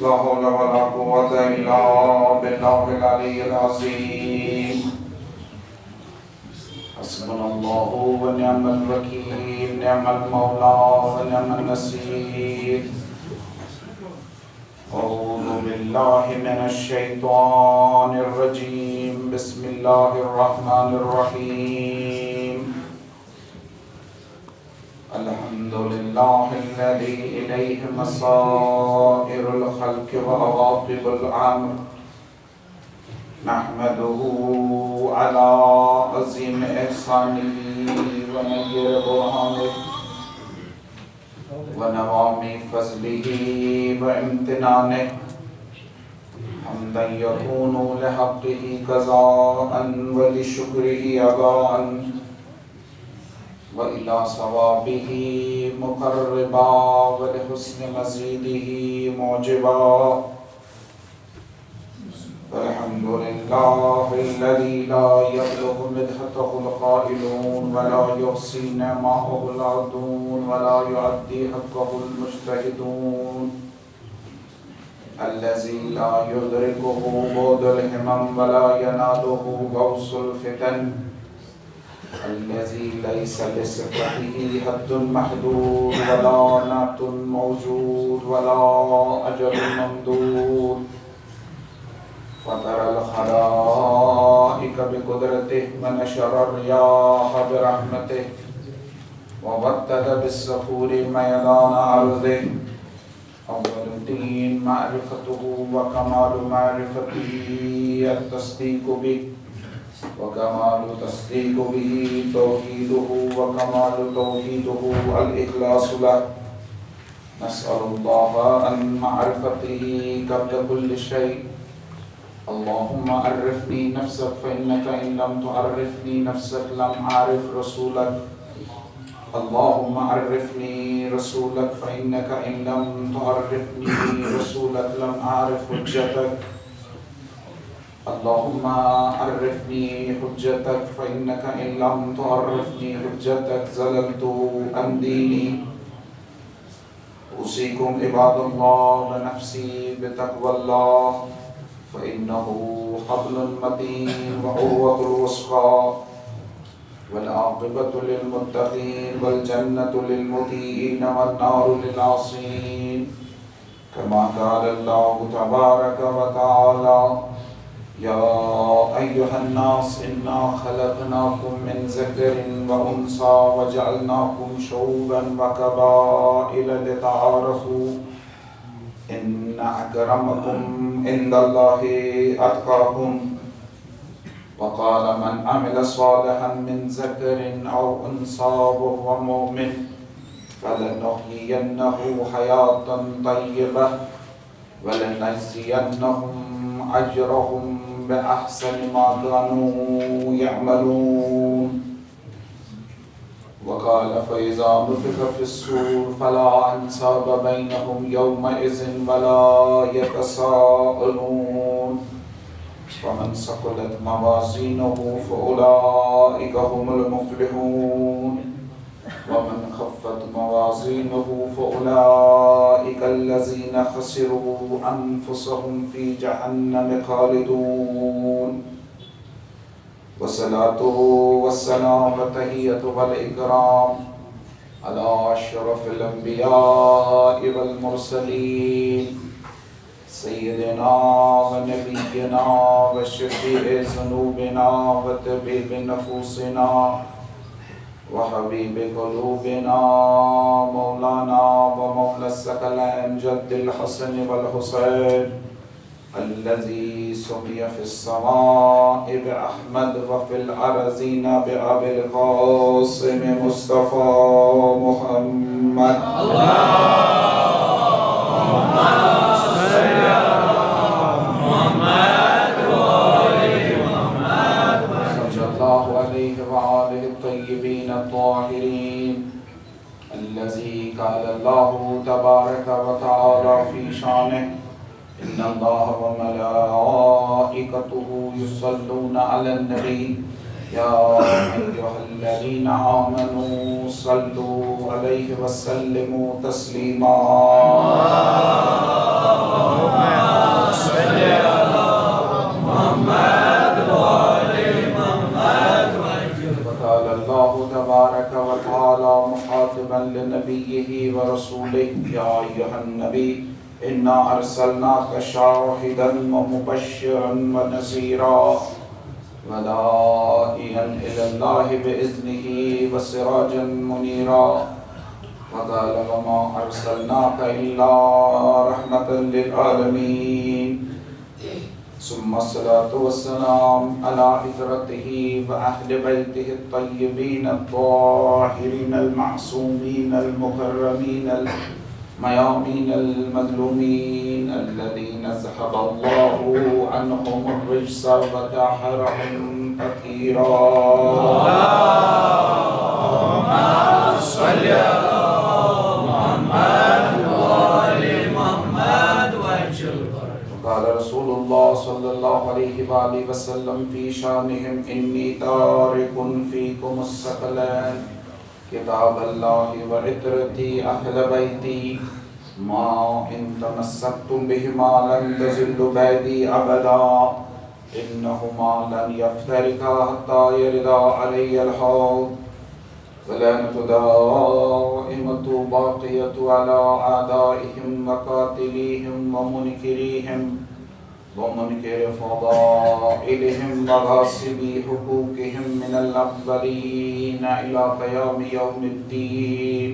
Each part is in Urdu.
لا حول ولا قوة إلا بالله العلي العظيم. حسبنا الله ونعم الوكيل، نعم المولى ونعم النصير. أعوذ بالله من الشيطان الرجيم. بسم الله الرحمن الرحيم. الحمد لله الذي إليه مصائر الخلق وعواقب الأمر. نحمده على عظيم إحسانه ونير برهانه ونوام فضله وامتنانه، حمدا يكون لحقه قضاء ولشكره أداء، وإلى ثوابه مقربا ولحسن مزيده موجبا. الحمد لله الذي لا يبلغ مدحته القائلون ولا يحصي نعمه العادون ولا يؤدي حقه المجتهدون، الذي لا يدركه بعد الهمم ولا يناله غوص الفتن، الذي ليس لصفته حد محدود ولا نعت موجود ولا أجل ممدود. فطر الخلائق بقدرته ونشر الرياح برحمته وبدد بالصخور ميدان أرضه. أول الدين معرفته وكمال معرفته التصديق به، وكمال تصديق به توحيده، وكمال توحيده الإخلاص له. نسأل الله أن معرفته قبل كل شيء. اللهم عرفني نفسك فإنك إن لم تعرفني نفسك لم أعرف رسولك. اللهم عرفني رسولك فإنك إن لم تعرفني رسولك لم أعرف حجتك. اللهم عرفني حجتك فإنك إن لم تعرفني حجتك زللت عن ديني. أوصيكم عباد الله ونفسي بتقوى الله، فإنه حبل متين وعروة الوثقى، والعاقبة للمتقين والجنة للمطيعين والنار للعاصين. كما قال الله تبارك وتعالى: يا أيها الناس إنا خلقناكم من ذكر وأنثى وجعلناكم شعوبا وقبائل لتعارفوا إن أكرمكم عند الله أتقاكم. وقال: من عمل صالحا من ذكر أو أنثى وهو مؤمن فلنحيينه حياة طيبة ولنجزينهم أجرهم بأحسن ما كانوا يعملون. وقال: فإذا نفخ في الصور فلا أنساب بينهم يومئذ ولا يتساءلون. فمن ثقلت موازينه فأولئك هم المفلحون، ومن خفت موازينه فأولئك الذين خسروا أنفسهم في جهنم خالدون. والصلاة والسلام والتحية والإكرام على أشرف الأنبياء والمرسلين، سيدنا ونبينا وشفيع ذنوبنا وطبيب نفوسنا وحبيب قلوبنا مولانا ومولى الثقلين جد الحسن والحسين، الذي سمي في السماء بأحمد وفي الأرضين بأبي القاسم مصطفى محمد. اللهم صل على محمد وآل محمد صلى الله عليه وآله الطيبين الطاهرين، الذي قال الله تبارك وتعالى في شانه: إن الله وملائكته يصلون على النبي يا أيها الذين آمنوا صلوا عليه وسلموا تسليما. ورسوله يا أيها النبي إنا أرسلناك شاهدا ومبشرا ونذيرا وداعيا إلى الله بإذنه وسراجا منيرا وقال وما أرسلناك إلا رحمة للعالمين ثم الصلاة والسلام على إثرته وأهل بيته الطيبين الطاهرين المعصومين المكرمين الميامين المظلومين الذين ذهب الله عنهم الرجس وطهرهم تطهيرا. اللهم صل على محمد وآل محمد وسلم. قال رسول الله صلى الله عليه وآله وسلم في شانهم إني تارك فيكم الثقلين كتاب الله وعترتي أهل بيتي ما إن تمسكتم بهما لن تزلوا بعدي أبدا إنهما لن يفترقا حتى يردا علي الحوض ولعنة دائمة باقية على أعدائهم وقاتليهم ومنكريهم ومنكر فضائلهم وغاصبي حقوقهم من الأولين إلى قيام يوم الدين.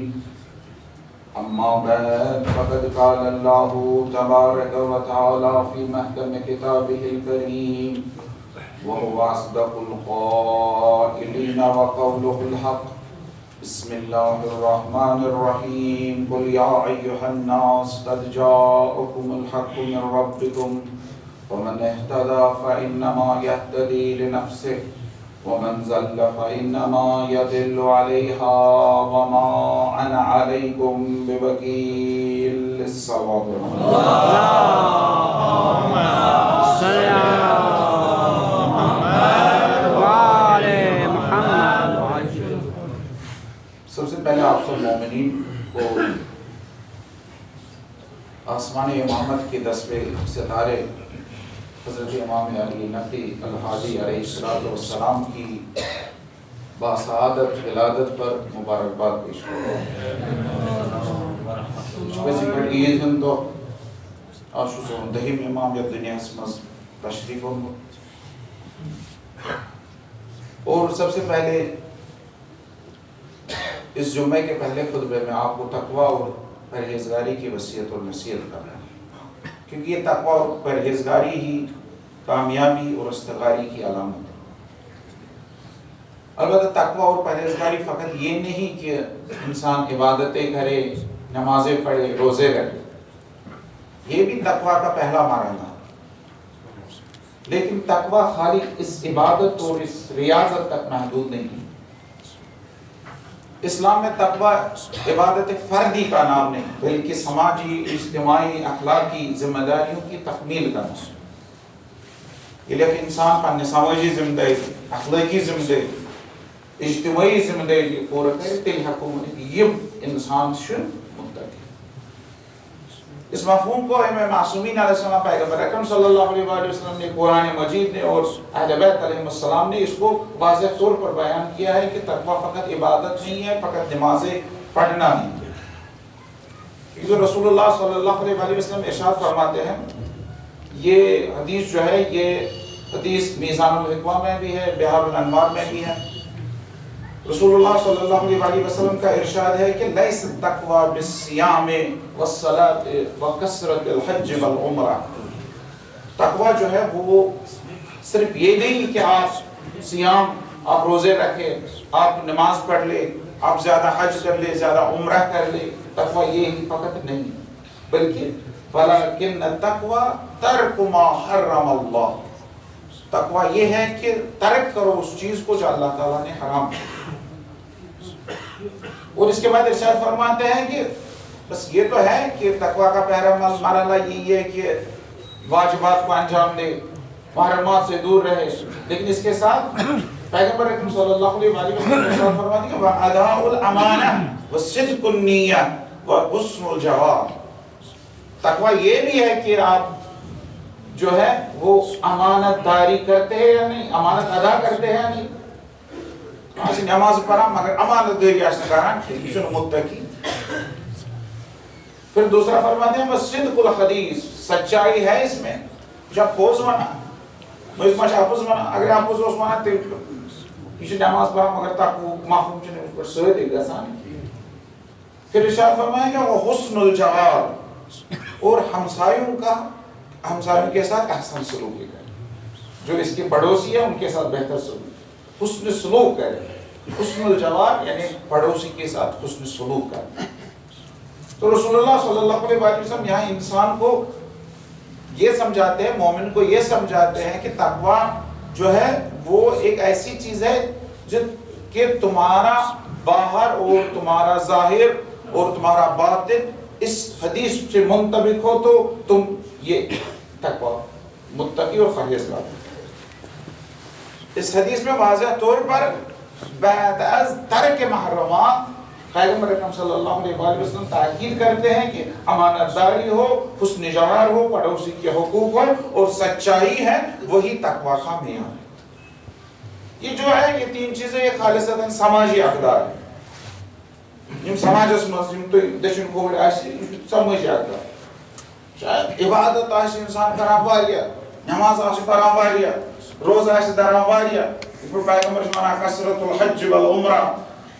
أما بعد فقد قال الله تبارك وتعالى في محكم كتابه الكريم وهو أصدق القائلين وقوله الحق. بسم الله الرحمن الرحيم. قل يا أيها الناس قد جاءكم الحق من ربكم ومن اهتدى فإنما يهتدي لنفسه ومن ضل فإنما يضل عليها وما أنا عليكم بوكيل. الصواب. اللهم صل على محمد وآل محمد. سب سے پہلے آپ سب مومنین کو آسمان امامت کے 10ویں ستارے حضرت امام علی نقی الحادی علیہ السلام کی باسعادت ولادت پر مبارکباد پیش کرو. Basically یہن دو آشو سون دہیم امام یا دنیا اسمز تشریف ہوں. اور سب سے پہلے اس جمعے کے پہلے خطبے میں آپ کو تقوی اور پرہیزگاری کی وصیت اور نصیحت کر رہا ہوں، کیونکہ یہ تقوی اور پرہیزگاری ہی کامیابی اور استقراری کی علامت ہے. البتہ تقوی اور پرہیزگاری فقط یہ نہیں کہ انسان عبادتیں کرے، نمازیں پڑھے، روزے رکھے، یہ بھی تقوی کا پہلا مرحلہ ہے. لیکن تقوی خالی اس عبادت اور اس ریاضت تک محدود نہیں ہے. اسلام میں تقوی عبادت فردی کا نام نہیں بلکہ سماجی، اجتماعی، اخلاقی ذمہ داریوں کی تکمیل کا نام ہے. یہ انسان پنہ سماجی ذمہ داری، اخلاقی ذمہ داری، اجتماعی ذمہ داری پورا کرے تیل حکومت یہ انسان متقی. اس مفہوم کو امام معصومین علیہ السلام پیغمبر اکرم صلی اللہ علیہ وسلم نے قرآن مجید نے اور اہل بیت علیہ السلام نے اس کو واضح طور پر بیان کیا ہے کہ تقوی فقط عبادت نہیں ہے، فقط نمازیں پڑھنا نہیں ہے. کیونکہ رسول اللہ صلی اللہ علیہ وسلم ارشاد فرماتے ہیں، یہ حدیث جو ہے یہ حدیث میزان الحکمہ میں بھی ہے، بحار الانوار میں بھی ہے. رسول اللہ صلی اللہ علیہ وسلم کا ارشاد ہے کہ لیس التقوی بالصیام والصلاۃ وکثرۃ الحج والعمرہ. تقوی جو ہے وہ صرف یہ نہیں کہ آپ صیام، آپ روزے رکھے، آپ نماز پڑھ لے، آپ زیادہ حج کر لے، زیادہ عمرہ کر لے. تقوی یہ ہی فقط نہیں بلکہ ولکن التقوی ترک ما حرم اللہ. تقوی یہ ہے کہ ترک کرو اس چیز کو جو اللہ تعالیٰ نے حرام کیا. اور اس کے بعد ارشاد فرماتے ہیں کہ بس یہ تو ہے کہ تقوی کا پہلا مرحلہ یہی ہے کہ واجبات کو انجام دے، محرمات سے دور رہے، لیکن اس کے ساتھ پیغمبر اکرم صلی اللہ علیہ وسلم ارشاد فرماتے ہیں وَأَدَاءُ الْأَمَانَةِ وَصِدْقُ النِّيَّةِ وَحُسْنُ الْجَوَابِ. تقوی یہ بھی ہے کہ آپ جو ہے وہ امانت داری کرتے ہیں یا نہیں، امانت ادا کرتے ہیں یا نہیں. نماز پڑھا مگر امانت داری اس کران یہ متقی. پھر دوسرا فرماتے ہیں صدق الحدیث، سچائی ہے اس میں. جب پوز ونا مجھ ما اپوز ونا، اگر اپوز اوس ونا تیل یہ نماز پڑھا مگر تقوی محروم چھنہ پر سۭتۍ گژھان. پھر ارشاد فرمایا کہ وہ حسن الجوار، اور ہمسایوں کے ساتھ احسن سلوک کرے. جو اس کے پڑوسی ہیں ان کے ساتھ بہتر سلوک، حسن سلوک کرے. حسن الجوار یعنی پڑوسی کے ساتھ حسن سلوک کرے. تو رسول اللہ صلی اللہ علیہ وسلم یہاں انسان کو یہ سمجھاتے ہیں، مومن کو یہ سمجھاتے ہیں کہ تقوی جو ہے وہ ایک ایسی چیز ہے کہ تمہارا باہر اور تمہارا ظاہر اور تمہارا باطن اس حدیث سے منطبق ہو تو تم یہ تقوی متقی اور پرہیزگار. اس حدیث میں واضح طور پر بعد از ترک محرمات پیغمبر اکرم صلی اللہ علیہ وسلم تاکید کرتے ہیں کہ امانت داری ہو، حسن جوار ہو، پڑوسی کے حقوق ہو اور سچائی ہے، وہی تقوی کا معیار ہے. یہ جو ہے یہ تین چیزیں یہ خالصتاً سماجی اقدار ہیں. یم سماجس مز یم تھی دشن کھوڑ سماجی اقدار. شاید عبادت آس انسان کران واریاہ، نماز آس پران واریاہ، روز آس دران واریاہ. پیغمبر ونان کثرت الحج والعمرہ،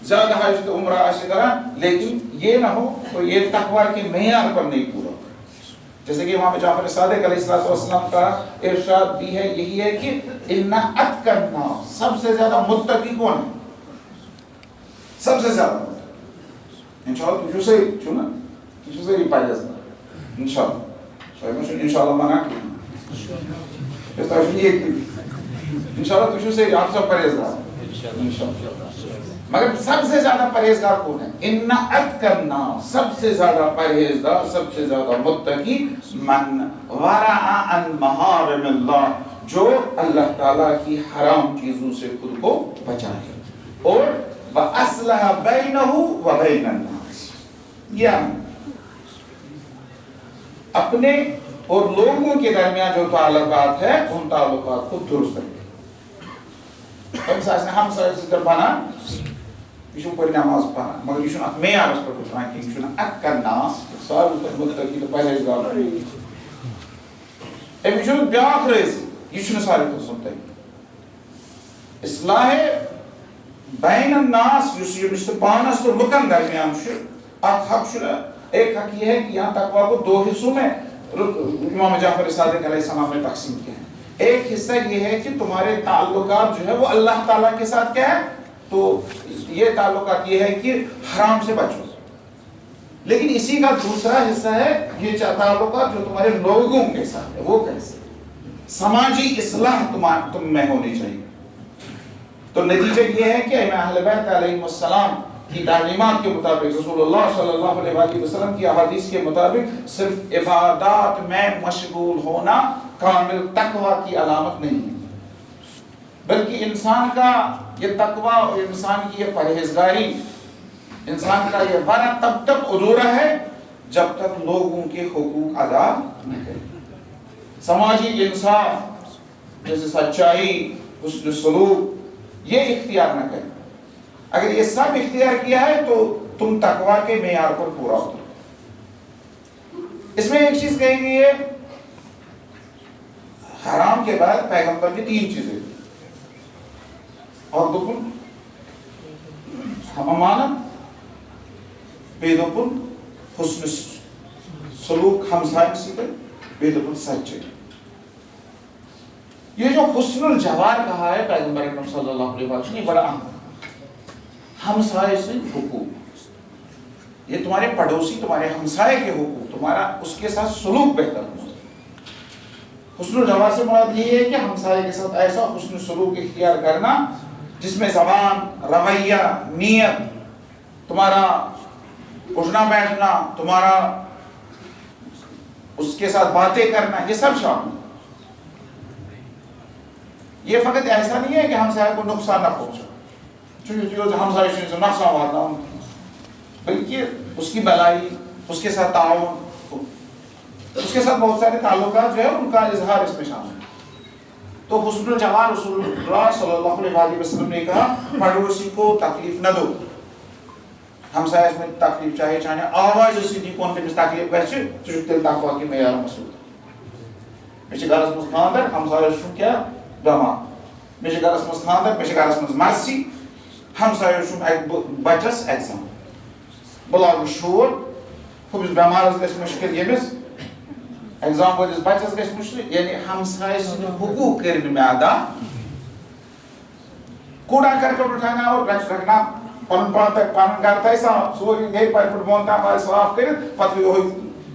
زیادہ حج تو عمرہ آس کران، لیکن یہ نہ ہو تو یہ تقوی کے معیار پر نہیں پورا. جیسے کہ امام جعفر صادق علیہ السلام کا ارشاد بھی ہے، یہی ہے کہ ان اتقى الناس، سب سے زیادہ متقی کون ہے؟ سب سے زیادہ متقی انشاءاللہ تجھو سے چھونا تجھو سے ہی پائی جسنا انشاءاللہ شاید میں انشاءاللہ مانا کی اس طرح یہ کی انشاءاللہ تجھو سے آپ سب پرہیزگار انشاءاللہ. مگر سب سے زیادہ پرہیزگار کون ہے؟ ان اتقى الناس، سب سے زیادہ پرہیزگار، سب سے زیادہ متقی من ورع عن محارم اللہ، جو اللہ تعالیٰ کی حرام چیزوں سے خود کو بچائے اور وَأَصْلَحَ بَيْنَهُ وَبَيْنَ النَّاسِ، یعنی اپنے اور لوگوں کے درمیان جو تعلقات ہے ان تعلقات کو درست رکھے. ہم سے بنا یہ پر نماز پڑھا مگر یہ ات معیارس پہ وچان کہ یہ اتقى الناس سارے تک متقی تو پرہیزگار امس بیاکھ رز یہ سارے تک متقی. اصلاح بین الناس اس پانس تو لکن درمیان حق ایک حق یہ ہے کہ یہاں تقوی کو دو حصوں میں امام جعفر صادق علیہ السلام نے تقسیم کیا ہے. ایک حصہ یہ ہے کہ تمہارے تعلقات جو ہے وہ اللہ تعالیٰ کے ساتھ کیا ہے، تو یہ تعلقات یہ ہے کہ حرام سے بچو. لیکن اسی کا دوسرا حصہ ہے یہ تعلقات جو تمہارے لوگوں کے ساتھ ہے، وہ کیسے سماجی اصلاح تم میں ہونی چاہیے. تو نتیجہ یہ ہے کہ اہل بیت علیہ السلام کی تعلیمات کے مطابق، رسول اللہ صلی اللہ علیہ وسلم کی احادیث کے مطابق صرف عبادات میں مشغول ہونا کامل تقوی کی علامت نہیں ہے، بلکہ انسان کا یہ تقوی اور انسان کی یہ پرہیزگاری، انسان کا یہ ورع تب تک ادھورا ہے جب تک لوگوں کے حقوق ادا نہ کرے. سماجی انصاف جیسے سچائی، حسن سلوک یہ اختیار نہ کرے. اگر یہ سب اختیار کیا ہے تو تم تقوی کے معیار پر پورا ہوتے. اس میں ایک چیز کہی گئی ہے، حرام کے بعد پیغمبر کی تین چیزیں اور دکن ہم امانت، بے دکن حسن سلوک ہمسائے سے بے دکن سچائی. یہ جو حسن الجوار کہا ہے پیغمبر اکرم صلی اللہ علیہ وسلم، یہ بڑا اہم ہے. ہمسائے سے حقوق، یہ تمہارے پڑوسی، تمہارے ہمسائے کے حقوق، تمہارا اس کے ساتھ سلوک بہتر ہونا. حسن الجوار سے مراد یہ ہے کہ ہمسائے کے ساتھ ایسا حسن سلوک اختیار کرنا جس میں زبان، رویہ، نیت، تمہارا اٹھنا بیٹھنا، تمہارا اس کے ساتھ باتیں کرنا، یہ سب شامل. یہ فقط ایسا نہیں ہے کہ ہمسائے کو نقصان نہ پہنچا، چونکہ ہمسائے سے نقصان والا، بلکہ اس کی بلائی، اس کے ساتھ تعاون، اس کے ساتھ بہت سارے تعلقات جو ہے ان کا اظہار اس میں شامل ہے. تو حسن الجوار رسول اللہ صلی اللہ علیہ وسلم نے کہا پڑوسی کو تکلیف نہ دو، ہمسایس میں تکلیف چاہے چاہے آواز سۭتی کون تٔمِس تکلیف گژھِ ژٕ چھُکھ تیٚلہِ تقوا کہِ معیار مسعوٗد مےٚ چھِ گرس منٛز خانٛدر ہمسایس چھُم کیٛاہ بٮ۪مار مےٚ چھِ گرس منٛز خانٛدر مےٚ چھِ گرس منٛز مرثی ہمسایس چھُم اکہِ بچس ایگزام بہٕ لاگہٕ شور ہُمِس بٮ۪مارس گژھِ مُشکِل ییٚمِس ایگزام وٲلِس بچس گژھِ مُشکِل یعنی ہمسایہِ سٕنٛدۍ حقوٗق کٔرۍ نہٕ مےٚ ادا کوڑا کرکٹ اٹھانا اور رکھنا پن گھر تھے صاف سوری گئی پہ بون تام آئے صاف کرت پتہ یہ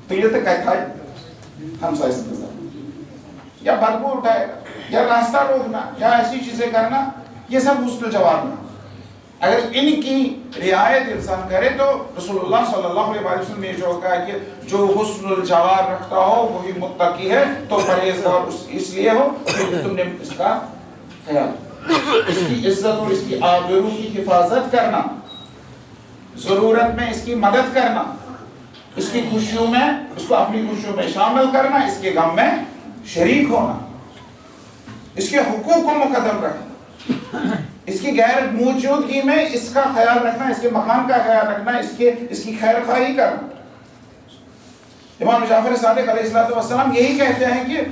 تیل تو کتھ آئے ہمسائے سے یا بدبو اٹھائے یا راستہ روکنا یا ایسی چیزیں کرنا یہ سب حسن جوار میں اگر ان کی رعایت انسان کرے تو رسول اللہ صلی اللہ علیہ وسلم نے جو کہا کہ جو حسن الجوار رکھتا ہو وہی متقی ہے تو پرہیزگار اس لیے ہو کہ تم نے اس کا خیال اس کی عزت اور اس کی آبرو کی حفاظت کرنا ضرورت میں اس کی مدد کرنا اس کی خوشیوں میں اس کو اپنی خوشیوں میں شامل کرنا اس کے غم میں شریک ہونا اس کے حقوق کو مقدم رکھنا اس کی غیر موجودگی میں اس کا خیال رکھنا اس کے مکان کا خیال رکھنا اس کی خیر خواہی کرنا امام جعفر صادق علیہ السلام یہی کہتے ہیں کہ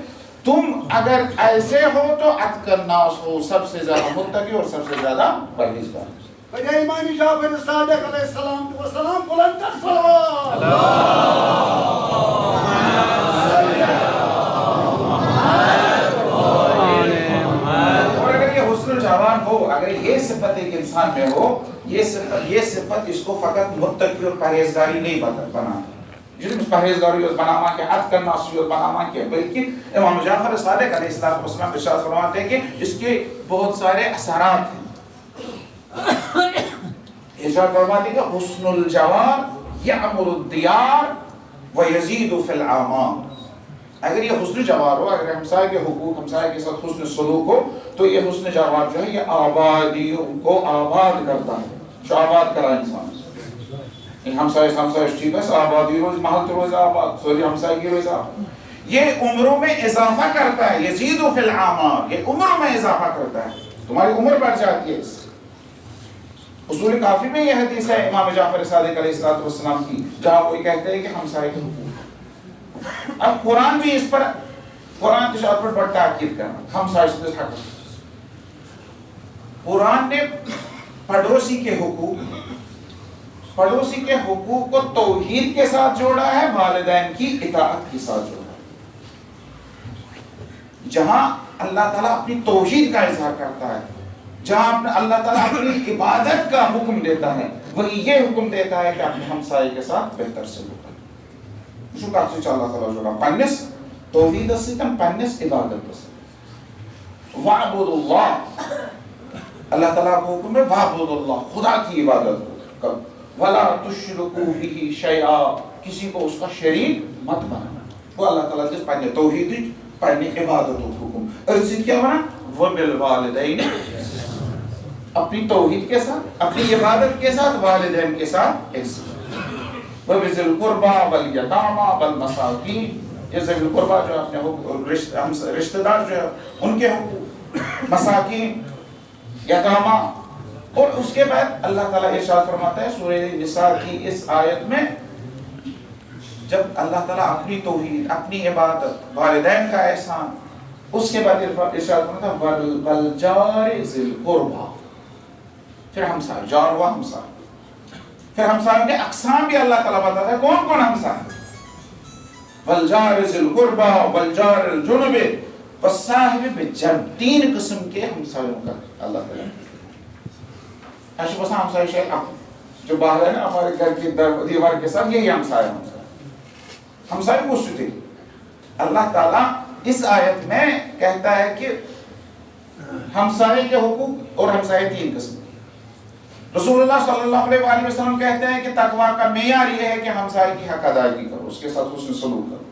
تم اگر ایسے ہو تو اتقی الناس ہو سب سے زیادہ متقی اور سب سے زیادہ پرہیزگار امام جعفر صادق علیہ السلام بلند تر صلوات اور اگر یہ حسن الجوار ہو اگر یہ صفت ایک انسان میں ہو یہ صفت اس کو فقط متقی اور پرہیزگاری نہیں بنا جس پرہیزگاری بناما کے عد کرنا سیوت بناما کے بلکہ امام جعفر صادق علیہ السلام ارشاد فرماتے ہیں کہ اس کے بہت سارے اثرات ہیں ارشاد فرماتے ہیں کہ حسن الجوار یعمر الدیار ویزید فی الاعمار اگر یہ حسن جوار ہو اگر ہمسائے کے حقوق ہمسائے کے ساتھ حسن سلوک ہو تو یہ حسن جوار جو ہے یہ آبادیوں کو آباد کرتا ہے جو آباد کرا انسان ہمسائے ٹھیک ہے آبادی روز محل روز آباد سوری ہمسائے کی روز آباد یہ عمروں میں اضافہ کرتا ہے یزید فی الاعمار یہ عمروں میں اضافہ کرتا ہے تمہاری عمر بڑھ جاتی ہے اس سے اصول کافی میں یہ حدیث ہے امام جعفر صادق علیہ السلام کی جہاں وہ کہتے ہیں کہ ہمسائے کے حقوق اب قرآن بھی اس پر قرآن کی شاعت پر بڑا تاکید کرنا ہمسائے سے حق قرآن نے پڑوسی کے حقوق کو توحید کے ساتھ جوڑا ہے والدین کی اطاعت کے ساتھ جوڑا ہے جہاں اللہ تعالیٰ اپنی توحید کا اظہار کرتا ہے جہاں اللہ تعالیٰ اپنی عبادت کا حکم دیتا ہے وہی یہ حکم دیتا ہے کہ اپنے ہمسائے کے ساتھ بہتر سلوک کریں شکر سے اللہ تعالیٰ جوڑا پنس توحید ستم پنس عبادت سے وعبد اللہ اللہ تعالیٰ کو حکم ہے وعبد اللہ خدا کی عبادت کرو وَلَا تُشْرِكُوا بِهِ شَيْئًا کسی کو اس کا شریک مت بنانا وہ اللہ تعالیٰ جس پڑھنے توحید پڑھنے عبادت و حکم ارزید کیا بنا وَبِالْوَالِدَيْنِ اپنی توحید کے ساتھ اپنی عبادت کے ساتھ والدین کے ساتھ احسان وَبِذِي الْقُرْبَى وَالْيَتَامَى وَالْمَسَاكِينِ یہ ذوی القربہ جو اپنے رشتہ دار جو ہے ان کے حقوق مساکین یتامہ اور اس کے بعد اللہ تعالیٰ ارشاد فرماتا ہے سورہ نساء کی اس آیت میں جب اللہ تعالیٰ اپنی توحید اپنی عبادت والدین کا احسان اس کے بعد ارشاد فرماتا ہے والجار ذی القربى پھر ہمسائے جار ہوا ہمسائے پھر ہمسائے کے اقسام بھی اللہ تعالیٰ بتاتا ہے کون کون ہمسائے والجار ذی القربى والجار الجنب والصاحب بالجنب تین قسم کے ہمسایوں کا اللہ تعالیٰ ایسے بس ہمسائے شاید جو باہر ہے نا ہمارے گھر کی دیوار کے ساتھ یہی ہمسائے ہمسائے پوچھتے تھے اللہ تعالیٰ اس آیت میں کہتا ہے کہ ہمسائے کے حقوق اور ہمسائے تین قسم رسول اللہ صلی اللہ علیہ وآلہ وسلم کہتے ہیں کہ تقویٰ کا معیار یہ ہے کہ ہمسائے کی حق ادائیگی کرو اس کے ساتھ حسن سلوک کرو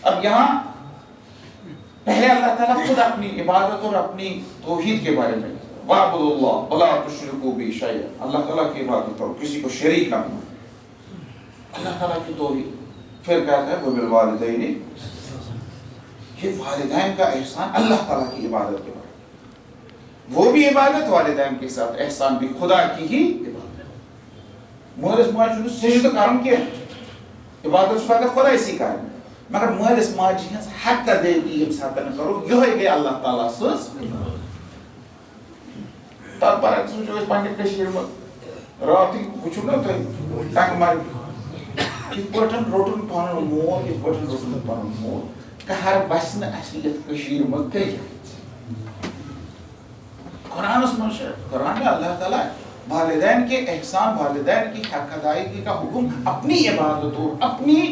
اب یہاں پہلے اللہ تعالیٰ خود اپنی عبادت اور اپنی توحید کے بارے میں وَعْبُدُ اللَّهَ وَلَا تُشْرِكُوا بِهِ شَيْئًا اللہ تعالیٰ کی عبادت کرو کسی کو شریک نہ بناؤ اللہ تعالیٰ کی توحید پھر کہتا ہے وَبِالْوَالِدَيْنِ یہ والدین کا احسان اللہ تعالیٰ کی عبادت کے بارے وہ بھی عبادت والدین کے ساتھ احسان بھی خدا کی ہی عبادت مالس ماجہ سجدہ کرن کی عبادت فقط خدا سی کرن مگر مالس ماجہ ہز حق ادائیگی یم ساتن کرو یہ گئی اللہ تعالیٰ سز تب برعکس وچھو اس پنہ کشیر مز رات وچھو نا تھی ٹنگ مرگ یہ پٹن روٹن پن مول یہ پٹن روٹن پن مول کہ بس نا اصلیت کشیر مز کئی قرآن اس میں قرآن میں اللہ تعالیٰ والدین کے احسان والدین کی حق ادائیگی کا حکم اپنی عبادت اور اپنی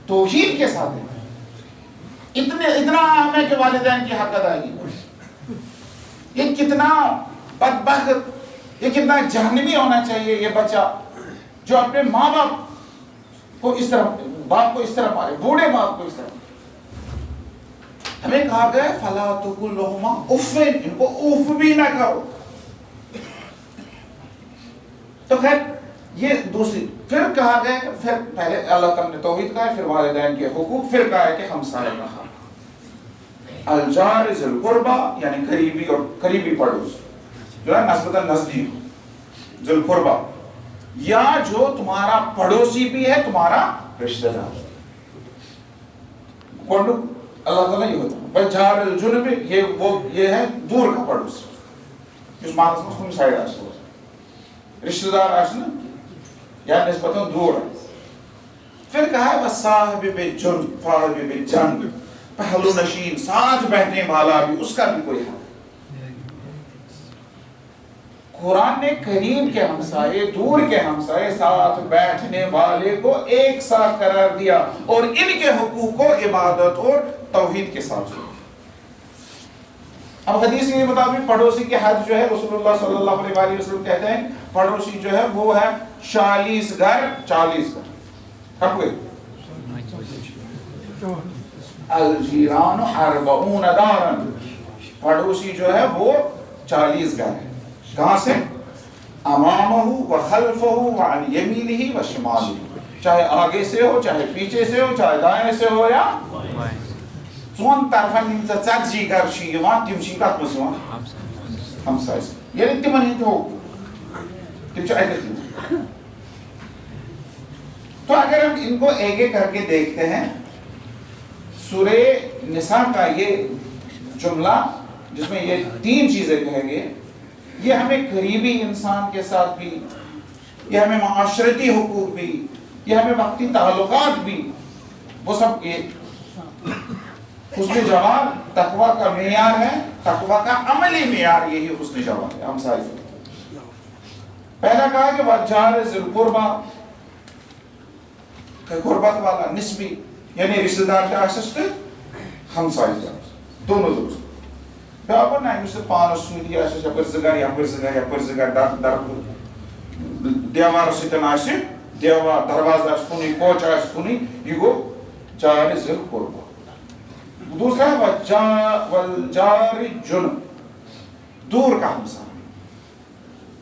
توحید کے ساتھ ہے اتنا اہم ہے کہ والدین کی حق ادائیگی یہ کتنا بدبخت یہ کتنا جہنمی ہونا چاہیے یہ بچہ جو اپنے ماں باپ کو اس طرح باپ کو اس طرح مارے بوڑھے باپ کو اس طرح ہمیں کہا گیا فلا تقل لہما اف ان کو اف بھی نہ کہو تو خیر یہ دوسری پھر کہا گیا کہ پھر پہلے اللہ تعالیٰ نے توحید کہا ہے پھر والدین کے حقوق پھر کہا ہے کہ ہمسائے کا حق الجار ذی القربہ یعنی قریبی اور قریبی پڑوس جو ہے نسبتاً نزدیک ذی القربہ یا جو تمہارا پڑوسی بھی ہے تمہارا رشتہ دار کونڈو اللہ تعالیٰ یہ ہوتا ہے والجار الجنب یہ ہے دور کا پڑوس جس معنی سے ہم سائڈ آسو رشتہ دار آسنا یا نسبتاً دور ہے پھر کہا ہے وصاحب بالجنب صاحب بالجنب پہلو نشین ساتھ بیٹھنے والا بھی اس کا بھی کوئی حق قرآن نے قریب کے ہمسائے دور کے ہمسائے ساتھ بیٹھنے والے کو ایک ساتھ قرار دیا اور ان کے حقوق کو عبادت اور توحید کے ساتھ اب حدیث کے مطابق پڑوسی کے حد جو ہے رسول اللہ صلی اللہ علیہ وسلم کہتے ہیں پڑوسی جو ہے وہ ہے 40 گھر 40 گھر کب ہوئے الجیران 40 دارا پڑوسی جو ہے وہ 40 گھر ہے کہاں سے امامہ و خلفہ و عن یمینہ و شمالہ چاہے آگے سے ہو چاہے پیچھے سے ہو چاہے دائیں سے ہو یا ژون طرفن یم ژتجی گھر چھ یوان تم چھ کتھ مز یوان ہمسائے یعنی تمن ہند تم چھ اتھ تو اگر ہم ان کو ایک ایک کر کے دیکھتے ہیں سورہ نساء کا یہ جملہ جس میں یہ 3 چیزیں کہیں گے یہ ہمیں قریبی انسان کے ساتھ بھی یہ ہمیں معاشرتی حقوق بھی یہ ہمیں وقتی تعلقات بھی وہ سب ایک حسن جواب تقوی کا معیار ہے تقوی کا عملی معیار یہی حسن جواب ہے ہم سارے پہلا کہا کہ والجار ذی القربہ قربت والا نسبی یعنی رشتہ دار کے آسس پہ ہمسائے دونوں دوست بیاکو نا یُس پانس سۭتی آسہِ یپٲرۍ 2 گھر یپٲرۍ 2 گھر یپٲرۍ 2 گھر در دیوار سۭتۍ آسہِ دیوار دروازٕ آسہِ کُنُے کوچہِ آسہِ کُنُے یہِ گوٚو جارِ ذی القربہ دوسرا ہے والجار جنب دور کا ہمسایہ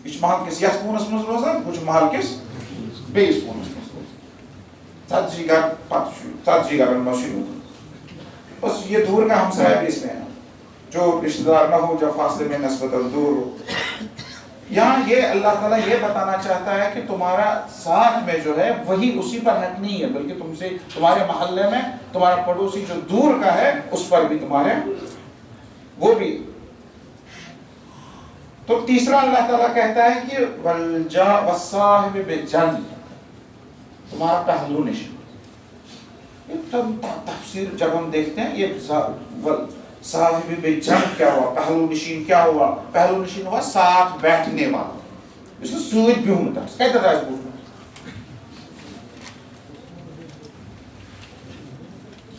یہ محل کس یتھ کونس مز روزان وہ محل کس بیس کونس مز روزان 40 گھر پتہ 40 گھرن مز بس یہ دور کا ہمسایہ بھی اس میں ہے جو رشتہ دار نہ ہو جو فاصلے میں نسبتاً دور ہو یہاں یہ اللہ تعالیٰ یہ بتانا چاہتا ہے کہ تمہارا ساتھ میں جو ہے وہی اسی پر حق نہیں ہے بلکہ تم سے تمہارے محلے میں تمہارا پڑوسی جو دور کا ہے اس پر بھی تمہارے وہ بھی تو تیسرا اللہ تعالیٰ کہتا ہے کہ والصاحب بالجنب تمہارا پہلو نشین تفسیر جب ہم دیکھتے ہیں یہ صاحب بالجنب کیا ہوا پہلو نشین کیا ہوا پہلو نشین ہوا ساتھ بیٹھنے والا اس نے سوچ بھی ہوتا ہے کہتا تھا اس بوجھ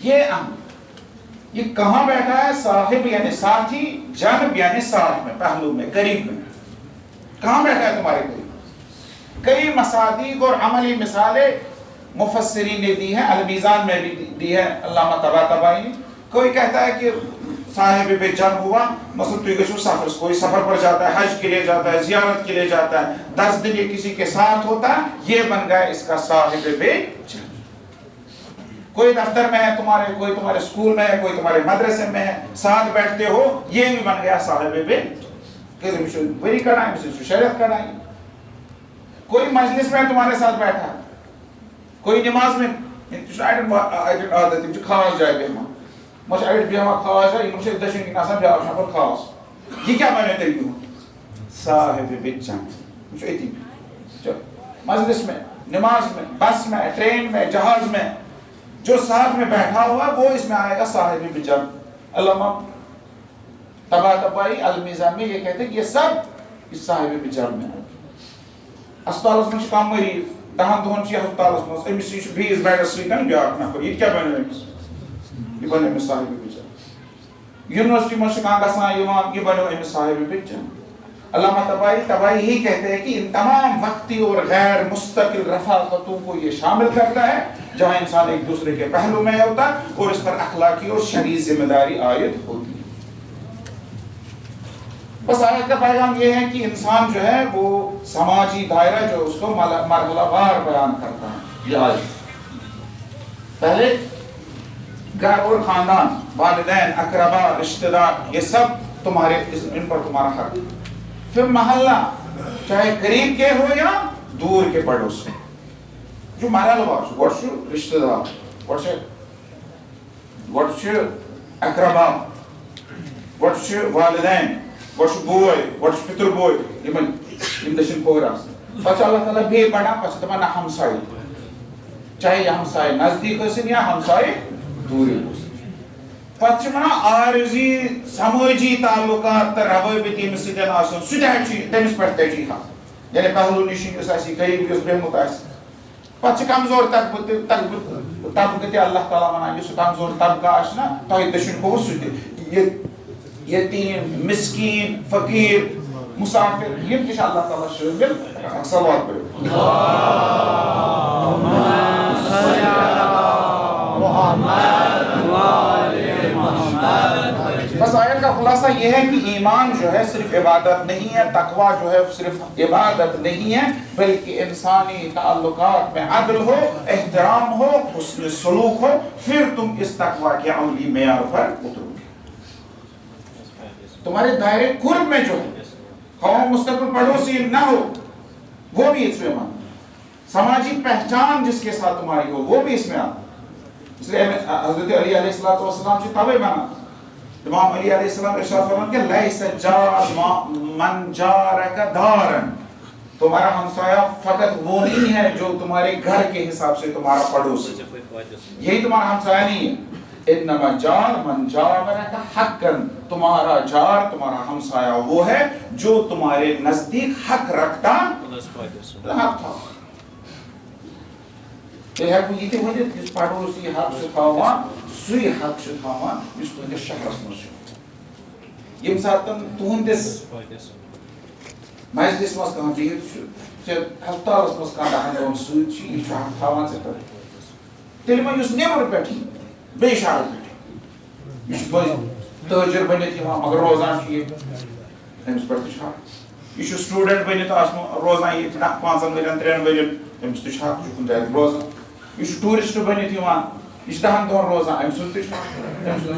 یہ کہاں بیٹھا ہے صاحب یعنی ساتھی جنب یعنی ساتھ میں پہلو میں قریب میں کہاں بیٹھا ہے تمہارے قریب کئی مصادیق اور عملی مثالیں مفسرین نے دی ہیں المیزان میں بھی دی ہے علامہ طباطبائی نے کوئی کہتا ہے کہ صاحب بے جنب ہوا مثلا تو یہ سفر کوئی سفر پر جاتا ہے حج کے لیے جاتا ہے زیارت کے لیے جاتا ہے 10 دن یہ کسی کے ساتھ ہوتا ہے یہ بن گیا اس کا صاحب بے جنب کوئی دفتر میں ہے تمہارے کوئی تمہارے اسکول میں ہے کوئی تمہارے مدرسے میں ہے ساتھ بیٹھتے ہو یہ بھی بن گیا صاحب بے جنب بری کڑائیں شریعت کڑائیں کوئی مجلس میں تمہارے ساتھ بیٹھا ہے, کوئی نماز میں عادت خاص جائے بیہما مجھے اڑ بیہما خاص جائے مجھے دشن کی ناسا بیاکھ نفر خاص یہ کیا بنے تیری صاحب بچن مجھے ایتی مجلس میں, نماز میں, بس میں, ٹرین میں, جہاز میں جو ساتھ میں بیٹھا ہوا وہ اس میں آئے گا صاحب بچن. علامہ طباطبائی المیزان میں یہ کہتے ہیں کہ یہ سب اس صاحب بچن میں اسپتالس میں کم مریض 10 دۄہن چھ ہسپتالس مز امس یہ بیس بیڈس سۭتۍ بیاکھ نفر یہ کیا بنو امس یہ بنو امس صاحب بچن. یونیورسٹی مز کانٛہہ گژھان یوان یہ بنو امس صاحب بچن. علامہ طبائی ہی کہتے ہیں کہ ان تمام وقتی اور غیر مستقل رفاقتوں کو یہ شامل کرتا ہے جہاں انسان ایک دوسرے کے پہلو میں ہوتا ہے اور اس پر اخلاقی اور شرعی ذمہ داری عائد ہوتی ہے. بس آیت کا پیغام یہ ہے کہ انسان جو ہے وہ سماجی دائرہ جو اس کو مرحلہ وار بیان کرتا ہے. یہ آیت پہلے گھر اور خاندان, والدین, اقربا, رشتہ دار, یہ سب تمہارے ان پر تمہارا حق. پھر محلہ, چاہے قریب کے ہو یا دور کے پڑوس میں, جو مرحلہ وار گۄڈٕ چھُ رشتہ دار, گۄڈٕ چھُ اقربا, گۄڈٕ چھُ والدین, گۄڈٕ چھُ بوے, گۄڈٕ چھُ پِتُر بوے, یِم دٔچھِنۍ کھوورِ آسان. پتہٕ چھُ اللہ تعالیٰ بیٚیہِ بڑان, پتہٕ چھُ دپان نہ ہمساے, چاہے یہ ہمساے نزدیک ٲسِنۍ یا ہمساے دوٗرے ٲسِنۍ. پتہٕ چھِ ونان عارضی سمٲجی تعلقات تہٕ روٲبط ییٚمِس سۭتۍ آسن سُہ تہِ چھُ تٔمِس پٮ۪ٹھ تجی حق, یعنی پہلو نشین یُس آسہِ, غریب یُس بیہمُت آسہِ. پتہٕ چھِ کمزور طبقہٕ تہِ اللہ تعالیٰ ونان یُس سُہ کمزور طبقہٕ آسہِ نا تۄہہِ دٔچھُن کھووُر سُہ تہِ, یتیم, مسکین, فقیر, مسافر, یم تہِ چھِ اللہ تعالیٰ شٲمِل. صلوات پٔرِو. بس آیت کا خلاصہ یہ ہے کہ ایمان جو ہے صرف عبادت نہیں ہے, تقویٰ جو ہے صرف عبادت نہیں ہے, بلکہ انسانی تعلقات میں عدل ہو, احترام ہو, حسن سلوک ہو, پھر تم اس تقویٰ کے عملی معیار پر اترو گے. تمہارے دائرے قرب میں جو ہے, خواہ مستقل پڑوسی نہ ہو وہ بھی اس میں مان, سماجی پہچان جس کے ساتھ تمہاری ہو وہ بھی اس میں آتا. اس لیے حضرت علی علیہ السلام سے تابع بنا. امام علی علیہ السلام ارشاد فرماتے ہیں لیس جار من جارک دارن, تمہارا ہمسایہ فقط وہ نہیں ہے جو تمہارے گھر کے حساب سے تمہارا پڑوسی, یہی تمہارا ہمسایہ نہیں ہے. انما جار من جارک حقا, تمہارا جار, تمہارا ہمسایہ وہ ہے جو تمہارے نزدیک حق رکھتا حق تھا. یہ ورنت یس پڑوسی حق تھاوان سی حق تھاوان اس تہندس شہرس مز. یم سات تہندس مجلس مز کھانا بہت ہسپتالس مز کھانا 10 دۄہن سۭتۍ یہ حق تھاوان ژےٚ پٮ۪ٹھ, تیٚلہِ ما یُس نیبر پٮ۪ٹھ بیٚیہِ شہرٕ پٮ۪ٹھ یہ تٲجر بنتھ یوان مگر روزان یہ تمس پٮ۪ٹھ تہِ چھُ حق. یہ سٹوڈنٹ بنتھ روزان یہ 5 ؤرین 3 ؤرین تمس تہِ چھُ حق, یہ کُنہِ جایہِ روزان. یہ ٹورسٹ بنتھ یوان یہ 10 دۄہن روزان امس تہِ چھُ حق.